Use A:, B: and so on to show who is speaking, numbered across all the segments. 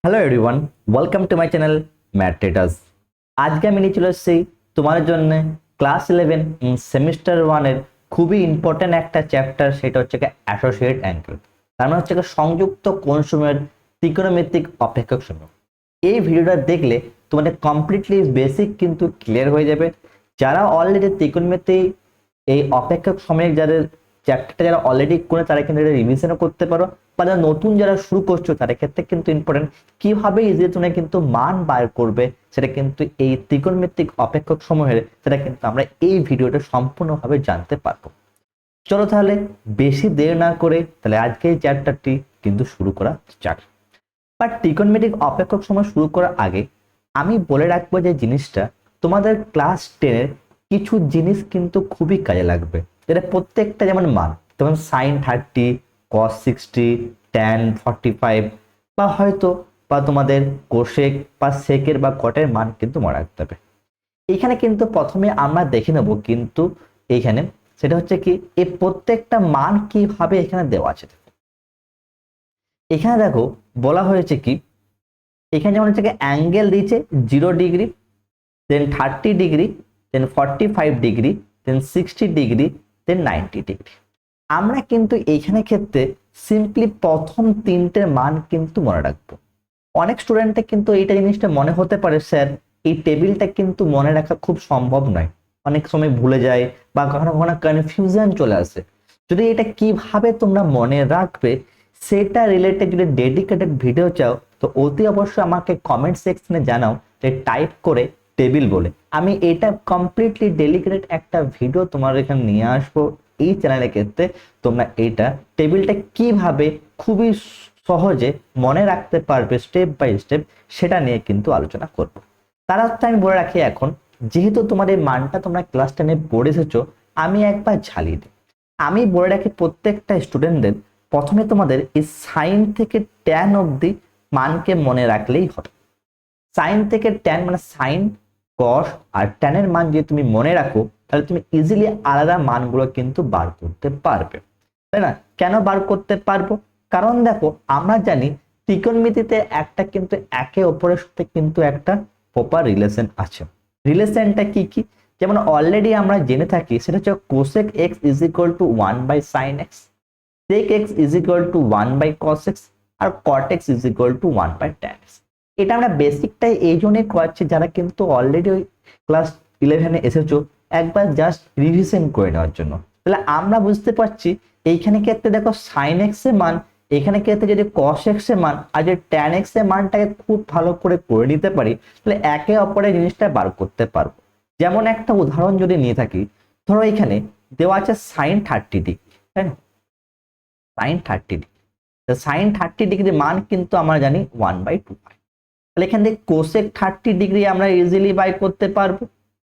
A: Hello everyone, welcome to my channel math traders. আজকে আমি নিয়ে চলে এসেছি তোমাদের জন্য ক্লাস 11 সেমিস্টার 1 এর খুবই ইম্পর্টেন্ট একটা চ্যাপ্টার, সেটা হচ্ছে অ্যাসোসিয়েট অ্যাঙ্গেল। তার মানে হচ্ছে সংযুক্ত কোণসমূহের ত্রিকোণমিতিক অপেক্ষক সমূহ। এই ভিডিওটা দেখলে তোমাদের কমপ্লিটলি বেসিক কিন্তু ক্লিয়ার হয়ে যাবে। যারা অলরেডি ত্রিকোণমিতি এই অপেক্ষক সমূহের যাদের চ্যাপ্টারটা যারা অলরেডি করে তারা কিন্তু এটা রিভিশনও করতে পারো, বা যারা নতুন যারা শুরু করছো তাদের ক্ষেত্রে কিন্তু ইম্পর্টেন্ট কিভাবে ইজিলি তোমরা কিন্তু মান বার করবে সেটা কিন্তু এই ত্রিকোণমিতিক অপেক্ষক সমূহের সেটা কিন্তু আমরা এই ভিডিওটা সম্পূর্ণভাবে জানতে পারবো। চলো তাহলে বেশি দেরি না করে তাহলে আজকে এই চ্যাপ্টারটি কিন্তু শুরু করা যাক। বাট ত্রিকোণমিতিক অপেক্ষক সমূহ শুরু করার আগে আমি বলে রাখবো যে জিনিসটা তোমাদের ক্লাস 10 এর কিছু জিনিস কিন্তু খুবই কাজে লাগবে, যেটা প্রত্যেকটা যেমন মান, যেমন সাইন 30, কস 60, ট্যান 45, বা হয়তো বা তোমাদের কোসেক বা সেকের বা কটের মান কিন্তু মনে রাখতে হবে। এখানে কিন্তু প্রথমে আমরা দেখে নেব কিন্তু এইখানে সেটা হচ্ছে কি এই প্রত্যেকটা মান কিভাবে এখানে দেওয়া আছে। এখানে দেখো বলা হয়েছে কি, এখানে যেমন হচ্ছে অ্যাঙ্গেল দিয়েছে 0 ডিগ্রি, দেন 30 ডিগ্রি, দেন 45 ডিগ্রি, দেন 60 ডিগ্রি, দেন 90 ডিগ্রি। আমরা কিন্তু এইখানে ক্ষেত্রে সিম্পলি প্রথম তিনটের মান কিন্তু মনে রাখবো। অনেক স্টুডেন্টের কিন্তু এইটা জিনিসটা মনে হতে পারে স্যার এই টেবিলটা কিন্তু মনে রাখা খুব সম্ভব নয়, অনেক সময় ভুলে যায় বা কখনো কখনো কনফিউশন চলে আসে। যদি এটা কিভাবে তোমরা মনে রাখবে সেটা রিলেটেড যদি ডেডিকেটেড ভিডিও চাও তো অতি অবশ্যই আমাকে কমেন্ট সেকশনে জানাও, যে টাইপ করে টেবিল বলে আমি এটা কমপ্লিটলি ডেডিকেটেড একটা ভিডিও তোমার এখানে নিয়ে আসবো এই চ্যানেলের ক্ষেত্রে। তোমরা এইটা টেবিলটা কিভাবে খুবই সহজে মনে রাখতে পারবে স্টেপ বাই স্টেপ সেটা নিয়ে কিন্তু আলোচনা করব। তার অর্থ আমি বলে রাখি, এখন যেহেতু তোমার এই মানটা তোমরা ক্লাস 10 এ পড়ে এসেছো, আমি একবার ঝালিয়ে দিই। আমি বলে রাখি প্রত্যেকটা স্টুডেন্টদের প্রথমে তোমাদের এই সাইন থেকে ট্যান অবধি মানকে মনে রাখলেই হবে। সাইন থেকে ট্যান মানে সাইন, কস আর ট্যানের মান যদি তুমি মনে রাখো তাহলে তুমি ইজিলি আলাদা মানগুলো কিন্তু বার করতে পারবে, তাই না? কেন বার করতে পারবো? কারণ দেখো আমরা জানি ত্রিকোণমিতিতে একটা কিন্তু একে অপরের সাথে কিন্তু একটা প্রপার রিলেশন আছে। রিলেশনটা কি কি? যেমন অলরেডি আমরা জেনে থাকি সেটা হচ্ছে cosec x is equal to 1/sin x, sec x is equal to 1/cos x, আর cot x is equal to 1/tan x। এটা আমরা বেসিকটাই এই জন্যই করাচ্ছি যারা কিন্তু অলরেডি ওই ক্লাস 11 এসেছো, একবার জাস্ট রিভিশন করে নেওয়ার জন্য। তাহলে আমরা বুঝতে পারছি এইখানে ক্ষেত্রে দেখো সাইন এক্স এর মান, এখানে ক্ষেত্রে যদি কস এক্স এর মান আর যদি ট্যান এক্স এর মানটাকে খুব ভালো করে নিতে পারি তাহলে একে অপরের জিনিসটা বার করতে পারবো। যেমন একটা উদাহরণ যদি নিয়ে থাকি, ধরো এখানে দেওয়া আছে সাইন 30 ডিগ্রি, তাই না? সাইন 30 ডিগ্রি, সাইন 30 ডিগ্রি মান কিন্তু আমরা জানি 1/2। তাহলে এখান থেকে কোসেক 30 ডিগ্রি আমরা ইজিলি বাই করতে পারবো,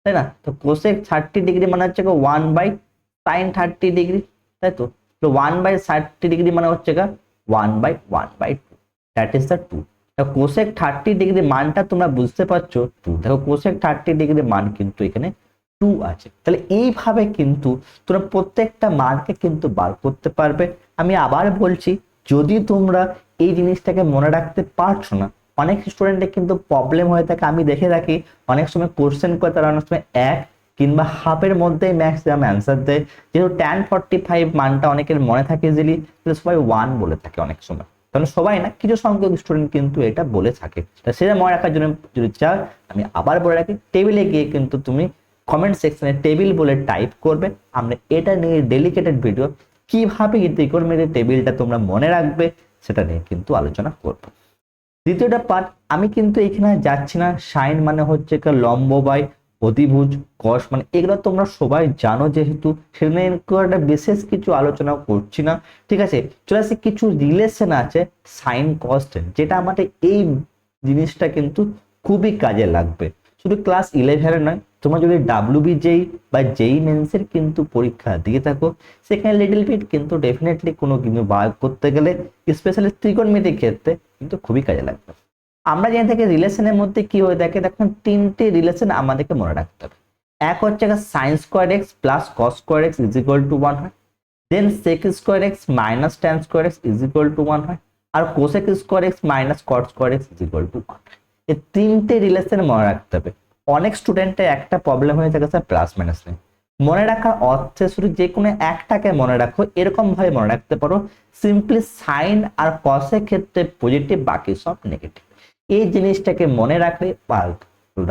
A: তাই না? তো কোসেক 30 ডিগ্রি মানে হচ্ছে 1/sin 30 ডিগ্রি, তাই তো? 1/30 ডিগ্রি মানে হচ্ছে 1/1/2, that is the 2। Cosec 30 degree মানটা তোমরা বুঝতে পারছো 2। দেখো কোসেক 30 ডিগ্রি মান কিন্তু এখানে 2 আছে। তাহলে এইভাবে কিন্তু তোমরা প্রত্যেকটা মানকে কিন্তু বার করতে পারবে। আমি আবার বলছি, যদি তোমরা এই জিনিসটাকে মনে রাখতে পারছো না, অনেক স্টুডেন্টের কিন্তু প্রবলেম হয়ে থাকে। আমি দেখে থাকি অনেক সময় কোশ্চেন করে তারা অনেক সময় 1 কিংবা হাফের মধ্যেই ম্যাক্সিমাম অ্যান্সার দেয়। যেহেতু tan 45 মানটা অনেকের মনে থাকে ইজিলি, তাহলে সবাই 1 বলে থাকে অনেক সময়। তাহলে সবাই না, কিছু সংখ্যক স্টুডেন্ট কিন্তু এটা বলে থাকে। তা সেটা মনে রাখার জন্য যদি চাও আমি আবার বলে রাখি, টেবিলে গিয়ে কিন্তু তুমি কমেন্ট সেকশনে টেবিল বলে টাইপ করবে। আমরা এটা নিয়ে ডেডিকেটেড ভিডিও কিভাবে ত্রিকোণমিতির টেবিলটা তোমরা মনে রাখবে সেটা নিয়ে কিন্তু আলোচনা করবো। দ্বিতীয়টা পার্ট আমি কিন্তু এখানে যাচ্ছি না। সাইন মানে হচ্ছে লম্ব বাই অতিভুজ, কস মানে এগুলো তোমরা সবাই জানো, যেহেতু সেখানে একটা বিশেষ কিছু আলোচনা করছি না। ঠিক আছে, চলে আসে কিছু রিলেশন আছে সাইন কস টেন, যেটা আমাদের এই জিনিসটা কিন্তু খুবই কাজে লাগবে। শুধু ক্লাস 11 নয়, তোমরা যদি WBJEE বা JEE মেন্সের কিন্তু পরীক্ষা দিয়ে থাকো, সেখানে লিটল বিট কিন্তু ডেফিনেটলি কোনো কিছু বার করতে গেলে স্পেশালি ত্রিকোণমিতির ক্ষেত্রে কিন্তু খুবই কাজে লাগবে। আমরা জেনে থাকি রিলেশনের মধ্যে কি হয়ে থাকে, দেখুন তিনটে রিলেশন আমাদেরকে মনে রাখতে হবে। এক হচ্ছে sine square x plus cos square x is equal to 1 হয়, then sec square x minus tan square x is equal to 1 হয়, আর cosec square x minus cot square x is equal to 1। এই তিনটে relation মনে রাখতে হবে। অনেক স্টুডেন্টের একটা প্রবলেম হয়ে থাকে স্যার প্লাস মাইনাস নেই। মনে রাখার অর্থে শুধু যে কোনো একটাকে মনে রাখো, এরকম ভাবে মনে রাখতে পারো সিম্পলি সাইন আর কসের ক্ষেত্রে পজিটিভ, বাকি সব নেগেটিভ। এই জিনিসটাকে মনে রাখলে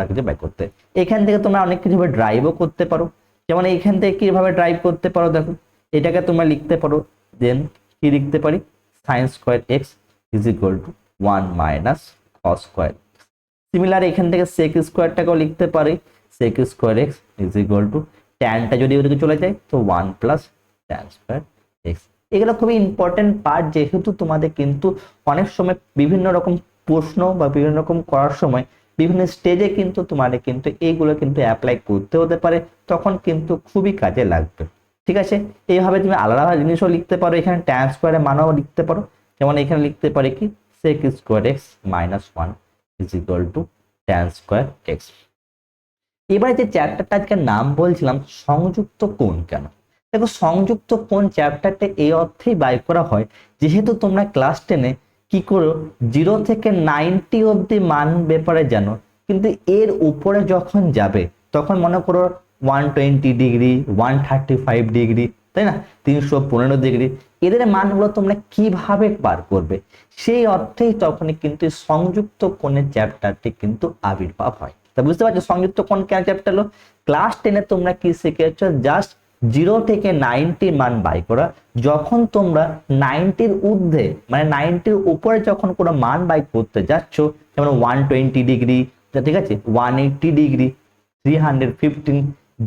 A: কিছু বাই করতে, এখান থেকে তোমরা অনেক কিছু ড্রাইভও করতে পারো। যেমন এইখান থেকে কিভাবে ড্রাইভ করতে পারো দেখো, এটাকে তোমরা লিখতে পারো, দেন কি লিখতে পারি, sine square x is equal to 1 minus cos square. Similar এখান থেকে সেক স্কোয়ারটাকেও লিখতে পারি, sec square x is equal to ট্যানটা যদি ওদিকে চলে যায় তো 1 প্লাস ট্যান স্কোয়ার এক্স। এগুলো খুবই ইম্পর্টেন্ট পার্ট, যেহেতু তোমাদের কিন্তু অনেক সময় বিভিন্ন রকম প্রশ্ন বা বিভিন্ন রকম করার সময় বিভিন্ন স্টেজে কিন্তু তোমাদের কিন্তু এইগুলো কিন্তু অ্যাপ্লাই করতে হতে পারে, তখন কিন্তু খুবই কাজে লাগবে। ঠিক আছে, এইভাবে তুমি আলাদা আলাদা জিনিসও লিখতে পারো, এখানে ট্যান স্কোয়ারের মানও লিখতে পারো। যেমন এখানে লিখতে পারি কি sec square x minus 1 is equal to tan square x. এবারে যে চ্যাপ্টারটা আজকে নাম বলছিলাম সংযুক্ত কোণ কেন, দেখো সংযুক্ত কোণ চ্যাপ্টারটা এই অর্থেই বাই করা হয়, যেহেতু তোমরা ক্লাস 10-এ কি করো 0 থেকে 90 অবধি মান ব্যাপারে জানো, কিন্তু এর উপরে যখন যাবে তখন মনে করো 120 ডিগ্রি, 135 ডিগ্রি, তাই না, 315 ডিগ্রি, এদের মানগুলো তোমরা কিভাবে বার করবে, সেই অর্থেই তখনই কিন্তু সংযুক্ত কোণের চ্যাপ্টারটি কিন্তু আবির্ভাব হয়। তা বুঝতে পারছো সংযুক্ত কোণ কেন চ্যাপ্টার হলো, ক্লাস 10-এ তোমরা কি শিখেছো, জাস্ট 0 থেকে 90 মান বাই করা। যখন তোমরা 90-র ঊর্ধ্বে মানে 90-র উপরে যখন কোনো মান বাই করতে যাচ্ছ, যেমন 120 ডিগ্রি, ঠিক আছে, 180 ডিগ্রি, 315,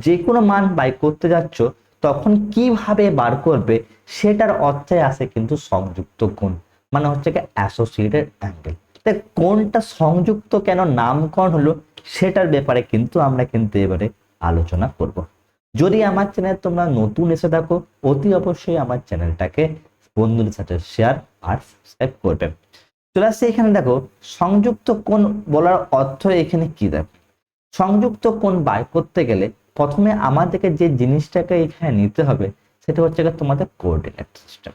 A: যে কোনো মান বাই করতে যাচ্ছ, তখন কিভাবে বার করবে সেটার অর্থে আসে কিন্তু সংযুক্ত কোণ, মানে হচ্ছে কি অ্যাসোসিয়েটেড অ্যাঙ্গেল। কোনটা সংযুক্ত কেন নামকরণ হলো সেটার ব্যাপারে কিন্তু আমরা কিন্তু এবারে আলোচনা করব। যদি আমার চ্যানেল তোমরা নতুন এসে থাকো, অতি অবশ্যই আমার চ্যানেলটাকে বন্ধুদের সাথে শেয়ার আর সাবস্ক্রাইব করবে। চলে আসছে এখানে দেখো সংযুক্ত কোণ বলার অর্থ এখানে কি, দেখো সংযুক্ত কোণ বাই করতে গেলে প্রথমে আমাদেরকে যে জিনিসটাকে এখানে নিতে হবে সেটা হচ্ছে তোমাদের কোঅর্ডিনেট সিস্টেম।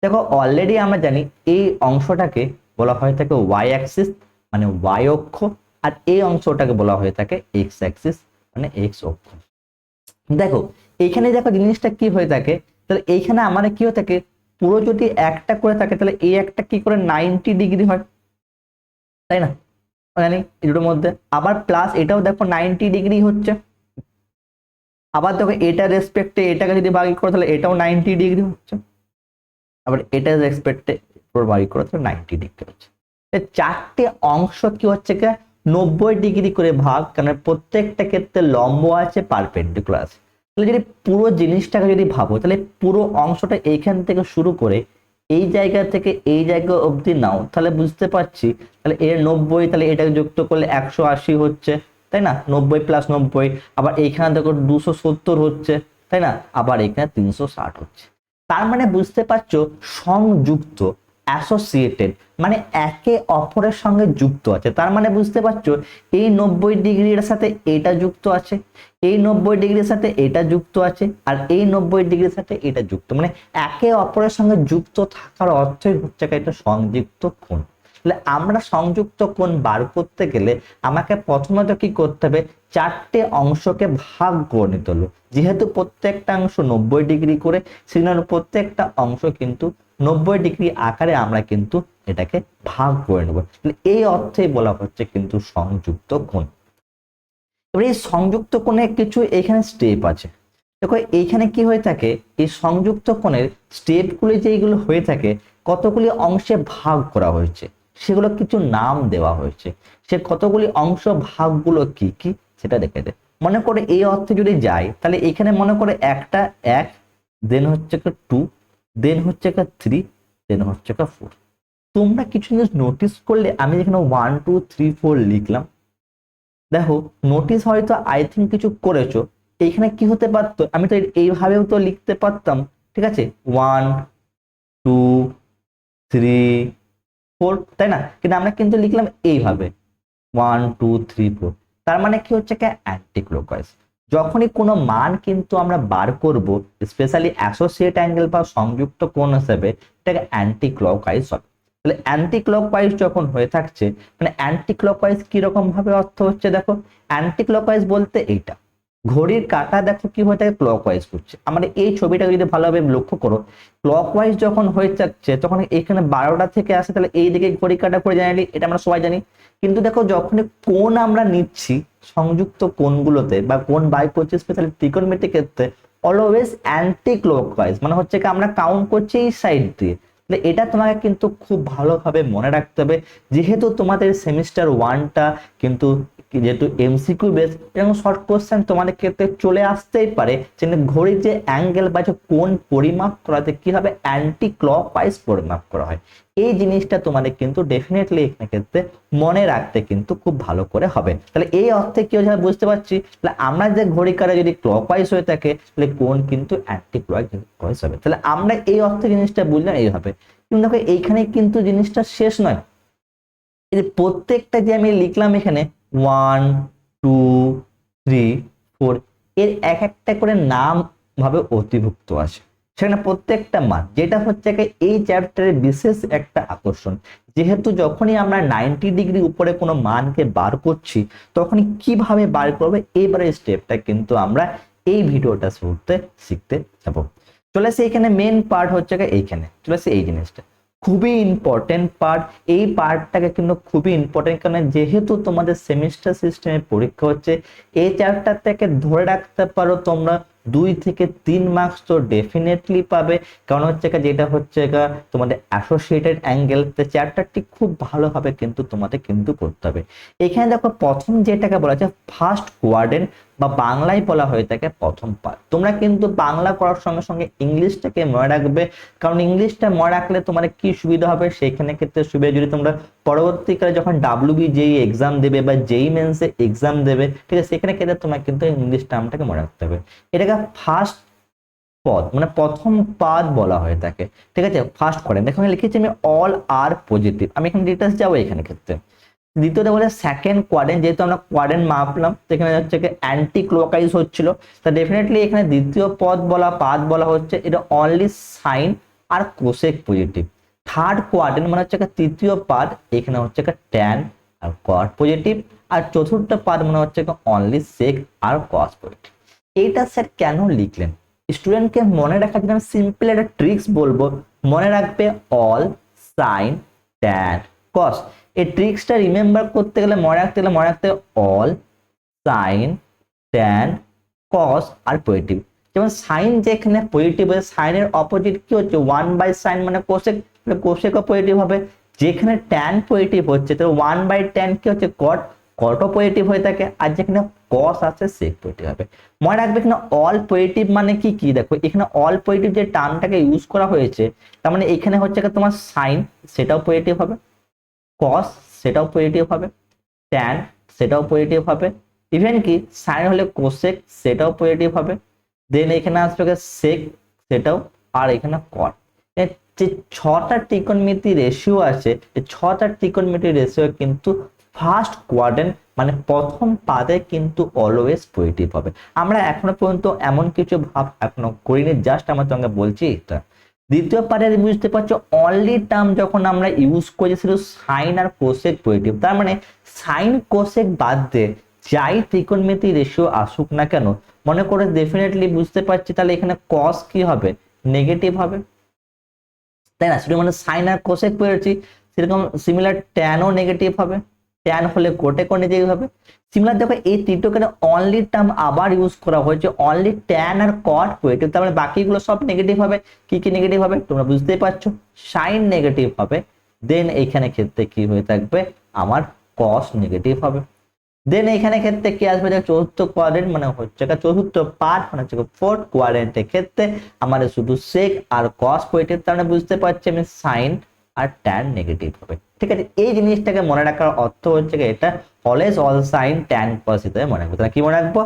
A: দেখো অলরেডি আমরা জানি এই অংশটাকে বলা হয়ে থাকে ওয়াই অ্যাক্সিস মানে ওয়াই অক্ষ, আর এই অংশটাকে বলা হয়ে থাকে এক্স অ্যাক্সিস মানে এক্স অক্ষ। দেখো এইখানে দেখো জিনিসটা কি হয়ে থাকে, তাহলে এইখানে আমাদের কি হয়ে থাকে, পুরো যদি একটা করে থাকে তাহলে এই একটা কি করে 90 ডিগ্রি হয়, তাই না, জানি এই দুটোর মধ্যে। আবার প্লাস এটাও দেখো 90 ডিগ্রি হচ্ছে, আবার দেখো এটা রেসপেক্টে এটাকে যদি ভাগ করে তাহলে এটাও 90 ডিগ্রি হচ্ছে, আবার এটা রেসপেক্টে ভাগ করে তাহলে 90 ডিগ্রি হচ্ছে। চারটে অংশ কি হচ্ছে কি 90 ডিগ্রি করে ভাগ, কারণ প্রত্যেকটা ক্ষেত্রে লম্ব আছে পারপেন্ডিকুলার আছে। তাহলে যদি পুরো জিনিসটাকে যদি ভাবো, তাহলে পুরো অংশটা এইখান থেকে শুরু করে এই জায়গা থেকে এই জায়গা অবধি নাও, তাহলে বুঝতে পারছি তাহলে এর 90, তাহলে এটাকে যুক্ত করলে 180 হচ্ছে, তাই না, 90 প্লাস 90, আবার এইখানে দেখো 270 হচ্ছে, তাই না, আবার এখানে 360 হচ্ছে। তার মানে বুঝতে পারছো সংযুক্ত অ্যাসোসিয়েটেড মানে একে অপরের সঙ্গে যুক্ত আছে। তার মানে বুঝতে পারছো এই 90 ডিগ্রির সাথে এটা যুক্ত আছে, এই 90 ডিগ্রির সাথে এটা যুক্ত আছে, আর এই 90 ডিগ্রির সাথে এটা যুক্ত, মানে একে অপরের সঙ্গে যুক্ত থাকার অর্থই হচ্ছে এটা সংযুক্ত কোণ। তাহলে আমরা সংযুক্ত কোণ বার করতে গেলে আমাকে প্রথমত কি করতে হবে, চারটে অংশকে ভাগ করে নিতে হলো। যেহেতু প্রত্যেকটা অংশ 90 ডিগ্রি করে, সেখানে প্রত্যেকটা অংশ কিন্তু 90 ডিগ্রি আকারে আমরা কিন্তু এটাকে ভাগ করে নেব। এই অর্থে বলা হচ্ছে কিন্তু সংযুক্ত কোণ। এবার এই সংযুক্ত কোণে কিছু এখানে স্টেপ আছে। দেখো এইখানে কি হয়ে থাকে, এই সংযুক্ত কোণের স্টেপগুলি যেগুলো হয়ে থাকে কতগুলি অংশে ভাগ করা হয়েছে, সেগুলো কিছু নাম দেওয়া হয়েছে। সে কতগুলি অংশ ভাগগুলো কি কি সেটা দেখে দে। মনে করে এই অর্থে যদি যাই তাহলে এখানে মনে করে একটা 1, দেন হচ্ছে 2, দেন হচ্ছে 3, দেন হচ্ছে 4। তোমরা কিছু জিনিস নোটিস করলে, আমি যেখানে 1 2 3 4 লিখলাম, দেখো নোটিস হয়তো আই থিঙ্ক কিছু করেছো। এইখানে কি হতে পারতো, আমি তো এইভাবেও তো লিখতে পারতাম, ঠিক আছে, 1 2 3 4, তাই না, কিন্তু আমরা কিন্তু লিখলাম এইভাবে 1 2 3 4। তার মানে কি হচ্ছে অ্যান্টি ক্লকওয়াইজ। যখনই কোনো মান কিন্তু আমরা বার করব, স্পেশালি অ্যাসোসিয়েট অ্যাঙ্গেল বা সংযুক্ত কোণ হিসেবে, এটাকে অ্যান্টি ক্লকওয়াইজ হবে। তাহলে অ্যান্টি ক্লকওয়াইজ যখন হয়ে থাকছে, মানে অ্যান্টি ক্লকওয়াইজ কিরকম ভাবে অর্থ হচ্ছে, দেখো অ্যান্টি ক্লকওয়াইজ বলতে এইটা, ঘড়ির কাঁটা দেখো কি হয়ে থাকে ক্লকওয়াইজ করছে। আমরা এই ছবিটাকে যদি ভালোভাবে লক্ষ্য করো, ক্লকওয়াইজ যখন হয়ে যাচ্ছে তখন এখানে 12টা থেকে আসে, তাহলে এই দিকে ঘড়ির কাঁটা করে জানি, এটা আমরা সবাই জানি। কিন্তু দেখো যখন কোণ আমরা নিচ্ছি সংযুক্ত কোণগুলোতে বা কোণ বাই করছি স্পেশালি ত্রিকোণমিতিক ক্ষেত্রে, অলওয়েজ অ্যান্টি ক্লকওয়াইজ, মানে হচ্ছে কি আমরা কাউন্ট করছি এই সাইড দিয়ে। তাহলে এটা তোমাকে কিন্তু খুব ভালোভাবে মনে রাখতে হবে, যেহেতু তোমাদের সেমিস্টার 1টা কিন্তু যেহেতু এমসিকিউ বেস, এরকম শর্ট কোশ্চেন তোমাদের ক্ষেত্রে চলে আসতেই পারে, যে ঘড়ির যে অ্যাঙ্গেল বা যে কোণ পরিমাপ করাতে কি হবে, অ্যান্টি ক্লকওয়াইজ পরিমাপ করা হয়। এই জিনিসটা তোমাদের কিন্তু ডেফিনেটলি এখানে ক্ষেত্রে মনে রাখতে কিন্তু খুব ভালো করে হবে। তাহলে এই অর্থে কি হচ্ছে বুঝতে পারছি, তাহলে আমরা যে ঘড়ির কাঁটা যদি ক্লকওয়াইজ হয়ে থাকে, তাহলে কোণ কিন্তু অ্যান্টি ক্লকওয়াইজ হবে। তাহলে আমরা এই অর্থে জিনিসটা বুঝলাম এইভাবে। কিন্তু দেখো এইখানে কিন্তু জিনিসটা শেষ নয়, এই যে প্রত্যেকটা যে আমি লিখলাম এখানে 1 2 3 4, এর এক একটা করে নাম ভাবে অতিভুক্ত আছে, সেখানে প্রত্যেকটা মান, যেটা হচ্ছে এই চ্যাপ্টারের বিশেষ একটা আকর্ষণ। যেহেতু যখনই আমরা 90 ডিগ্রি উপরে কোনো মানকে বার করছি, তখনই কিভাবে বার করবে এবারে স্টেপটা কিন্তু আমরা এই ভিডিওটা শুরুতে শিখতে যাব। চলে আসে এখানে মেন পার্ট হচ্ছে এইখানে, চলে আসে এই জিনিসটা খুবই ইম্পর্টেন্ট পার্ট। এই পার্টটাকে কিন্তু খুবই ইম্পর্টেন্ট, কারণ যেহেতু তোমাদের সেমিস্টার সিস্টেমে পরীক্ষা হচ্ছে, এই চ্যাপ্টার থেকে ধরে রাখতে পারো তোমরা 2 থেকে 3 মার্কস তো ডেফিনেটলি পাবে। কারণ হচ্ছে যেটা হচ্ছে তোমাদের অ্যাসোসিয়েটেড অ্যাঙ্গেল, চ্যাপ্টারটি খুব ভালোভাবে কিন্তু তোমাদের কিন্তু করতে হবে। এখানে দেখো প্রথম যেটাকে বলা হচ্ছে ফার্স্ট কোয়াড্রেন্ট, বা বাংলায় বলা হয়ে থাকে প্রথম পার্ট। তোমরা কিন্তু বাংলা করার সঙ্গে সঙ্গে ইংলিশটাকে মনে রাখবে, কারণ ইংলিশটা মনে রাখলে তোমার কি সুবিধা হবে, সেখানে ক্ষেত্রে সুবিধা যদি তোমরা পরবর্তীকালে যখন WBJEE এক্সাম দেবে বা JEE মেন্সে এক্সাম দেবে, ঠিক আছে, সেখানে ক্ষেত্রে তোমার কিন্তু ইংলিশ টার্মটাকে মনে রাখতে হবে। এটাকে ফার্স্ট পদ মানে প্রথম পাদ বলা হয়ে থাকে, ঠিক আছে। ফার্স্ট কোয়াড্রেন্ট দেখো আমি লিখেছি, আমি অল আর পজিটিভ, আমি এখানে ডিটেলস যাবো এখানে ক্ষেত্রে। দ্বিতীয়টা বলে সেকেন্ড কোয়াড্রেন্ট, যেহেতু আমরা কোয়াড্রেন্ট মাপলাম, এখানে হচ্ছে অ্যান্টি ক্লকওয়াইজ হচ্ছিল, তা ডেফিনেটলি এখানে দ্বিতীয় পদ বলা পাদ বলা হচ্ছে, এটা অনলি সাইন আর কোসেক পজিটিভ। থার্ড কোয়াড্রেন্ট মানে হচ্ছে তৃতীয় পাদ, এখানে হচ্ছে ট্যান আর কট পজিটিভ। আর চতুর্থ পাদ মানে হচ্ছে অনলি সেক আর কস পজিটিভ। এইটা স্যার কেন লিখলেন? স্টুডেন্টকে মনে রাখার জন্য আমি সিম্পল একটা ট্রিক্স বলবো, মনে রাখবে অল সাইন ট্যান কস। এই ট্রিক্সটা রিমেম্বার করতে গেলে মনে রাখতে অল সাইন ট্যান কস আর পজিটিভ। যেমন সাইন যেখানে পজিটিভ হচ্ছে, সাইনের অপোজিট কি হচ্ছে 1/sin মানে কোসেক, কোসেকও পজিটিভ হবে। যেখানে ট্যান পজিটিভ হচ্ছে, তো 1/tan কি হচ্ছে কট, কটও পজিটিভ হয়ে থাকে। আর যেখানে কস আছে সেক পজিটিভ হবে। মনে রাখবে এখানে অল পজিটিভ মানে কি কি, দেখো এখানে অল পজিটিভ যে টার্মটাকে ইউজ করা হয়েছে, তার মানে এখানে হচ্ছে তোমার সাইন সেটাও পজিটিভ হবে, কস সেটাও পজিটিভ হবে, ট্যান সেটাও পজিটিভ হবে, ইভেন কি সাইন হলে কোসেক সেটাও পজিটিভ হবে। দেন এখানে আসবে সেক সেটাও, আর এখানে কট। যে 6টা ত্রিকোণমিতি রেশিও আছে, এই 6টা ত্রিকোণমিতি রেশিও কিন্তু ফার্স্ট কোয়াড্রেন্ট মানে প্রথম পাদে কিন্তু অলওয়েজ পজিটিভ হবে। আমরা এখনো পর্যন্ত এমন কিছু ভাব এখনো করিনি, জাস্ট আমার সঙ্গে বলছি এটা। দ্বিতীয় পার্টে বুঝতে পারছো অনলি টার্ম যখন আমরা ইউজ করি শুধু সাইন আর কোসেক পজিটিভ, তার মানে সাইন কোসেক বাদ দিয়ে যাই ত্রিকোণমিতি রেশিও আসুক না কেন, মনে করে ডেফিনেটলি বুঝতে পারছি তাহলে এখানে কস কি হবে, নেগেটিভ হবে, তাই না? শুধু মানে সাইন আর কোসেক পেয়েছি, সেরকম সিমিলার ট্যানও নেগেটিভ হবে, ট্যান হলে কোটেকও নেগেটিভ হবে। সিমিলার দেখো এই তৃতীয়খানে অনলি টার্ম আবার ইউজ করা হয়েছে, অনলি ট্যান আর কট পজিটিভ, তার মানে বাকিগুলো সব নেগেটিভ হবে। কি কি নেগেটিভ হবে তোমরা বুঝতেই পারছো, সাইন নেগেটিভ হবে, দেন এইখানে ক্ষেত্রে কি হয়ে থাকবে আমার কস নেগেটিভ হবে। দেন এখানে ক্ষেত্রে কি আসবে, চতুর্থ কোয়াড্রেন্ট মানে হচ্ছে চতুর্থ পার্ট মানে হচ্ছে ফোর্থ কোয়াড্রেন্টের ক্ষেত্রে আমাদের শুধু সেক আর কস পজিটিভ, তার মানে বুঝতে পারছি আমি সাইন আর ট্যান নেগেটিভ হবে। ঠিক আছে, এই জিনিসটাকে মনে রাখার অর্থ হচ্ছে এটা অলওয়েজ অল সাইন ট্যান কস হিসেবে মনে রাখবো। তাহলে কি মনে রাখবো,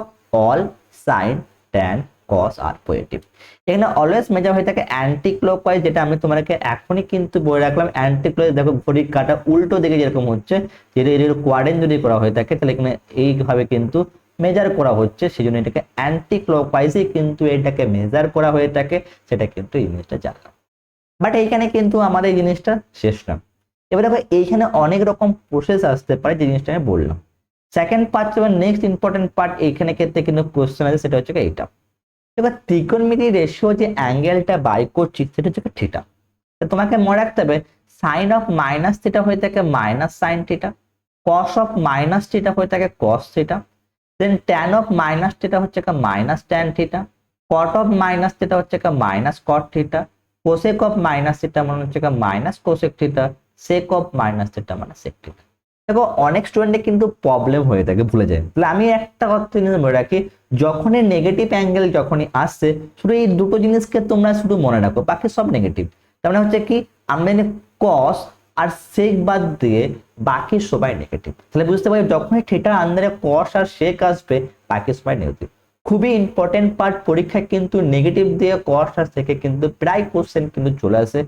A: অল সাইন ট্যান কস আর পজিটিভ। এখানে অলওয়েজ মেজার হয়ে থাকে অ্যান্টি ক্লকওয়াইজ, যেটা আমি তোমাকে এখনই কিন্তু বলে রাখলাম। অ্যান্টি ক্লকওয়াইজ দেখো ঘড়ির কাঁটা উল্টো দিকে যেরকম হচ্ছে, যেটা এর কোয়াড্রেন্ট যদি করা হয়ে থাকে, তাহলে এখানে এইভাবে কিন্তু মেজার করা হচ্ছে, সেই জন্য এটাকে অ্যান্টি ক্লকওয়াইজে কিন্তু এটাকে মেজার করা হয়ে থাকে, সেটা কিন্তু এই জিনিসটা জানলাম। বাট এইখানে কিন্তু আমাদের এই জিনিসটা শেষ না। এবার দেখো এইখানে অনেক রকম প্রসেস আসতে পারে, যে জিনিসটা আমি বললাম। সেকেন্ড পার্ট এবার নেক্সট ইম্পর্টেন্ট পার্ট এইখানে ক্ষেত্রে কিন্তু কোশ্চেন আছে, সেটা হচ্ছে এইটা। এবার ত্রিকোণমিতির রেশিও যে অ্যাঙ্গেলটা বাই করছি সেটা হচ্ছে থিটা। তোমাকে মনে রাখতে হবে সাইন অফ মাইনাস থিটা হয়ে থাকে minus sine theta, cos of minus theta হয়ে থাকে cos theta, then tan of minus theta হচ্ছে minus tan theta, cot of minus theta হচ্ছে minus cot theta, cosec of minus theta মানে হচ্ছে minus cosec theta, sec of minus theta মানে sec theta. দেখো অনেক স্টুডেন্টের কিন্তু প্রবলেম হয়ে থাকে, ভুলে যায়। তাহলে আমি একটা কথা মনে রাখি, যখনই নেগেটিভ অ্যাঙ্গেল যখনই আসছে, শুধু এই দুটো জিনিসকে তোমরা শুধু মনে রাখো, বাকি সব নেগেটিভ। তার মানে হচ্ছে কি, আমরা কস আর সেক বাদ দিয়ে বাকি সবাই নেগেটিভ। তাহলে বুঝতে পারি যখনই থিটার আন্ডারে কস আর সেক আসবে, বাকি সবাই নেগেটিভ। খুবই ইম্পর্টেন্ট পার্ট, পরীক্ষায় কিন্তু নেগেটিভ দিয়ে কস আর সেকে কিন্তু প্রায় কোশ্চেন কিন্তু চলে আসে।